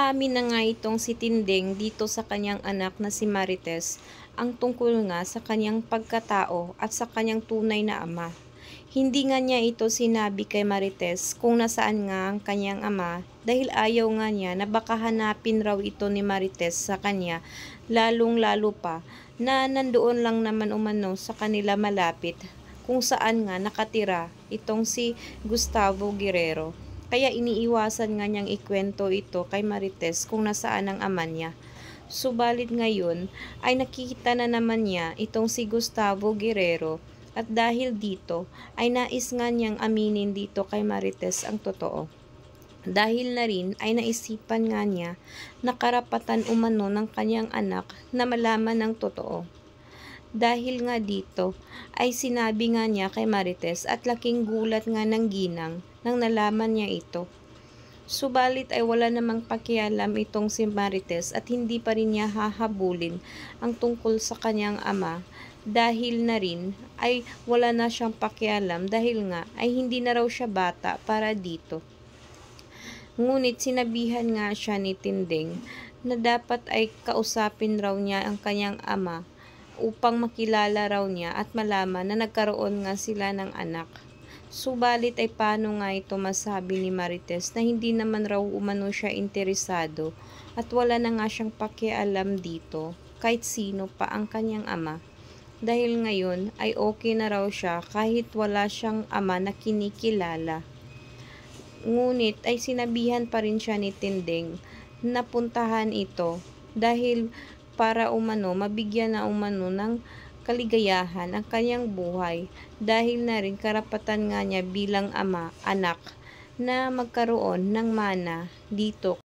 Umaamin na nga itong si Tinding dito sa kanyang anak na si Marites ang tungkol nga sa kanyang pagkatao at sa kanyang tunay na ama. Hindi nga niya ito sinabi kay Marites kung nasaan nga ang kanyang ama dahil ayaw nga niya na baka hanapin raw ito ni Marites sa kanya, lalong-lalo pa na nandoon lang naman umano sa kanila malapit kung saan nga nakatira itong si Gustavo Guerrero. Kaya iniiwasan nga niyang ikwento ito kay Marites kung nasaan ang ama niya. Subalit ngayon ay nakikita na naman niya itong si Gustavo Guerrero at dahil dito ay nais nga niyang aminin dito kay Marites ang totoo. Dahil na rin ay naisipan nga niya na karapatan umano ng kanyang anak na malaman ang totoo. Dahil nga dito ay sinabi nga niya kay Marites at laking gulat nga ng ginang nang nalaman niya ito. Subalit ay wala namang pakialam itong si Marites at hindi pa rin niya hahabulin ang tungkol sa kanyang ama dahil na rin ay wala na siyang pakialam dahil nga ay hindi na raw siya bata para dito. Ngunit sinabihan nga siya ni Tinding na dapat ay kausapin raw niya ang kanyang ama upang makilala raw niya at malaman na nagkaroon nga sila ng anak. Subalit ay paano nga ito masabi ni Marites na hindi naman raw umano siya interesado at wala na nga siyang pakialam dito kahit sino pa ang kanyang ama. Dahil ngayon ay okay na raw siya kahit wala siyang ama na kinikilala. Ngunit ay sinabihan pa rin siya ni Tinding na puntahan ito dahil para umano mabigyan na umano ng kaligayahan ang kanyang buhay dahil na rin karapatan nga niya bilang ama, anak na magkaroon ng mana dito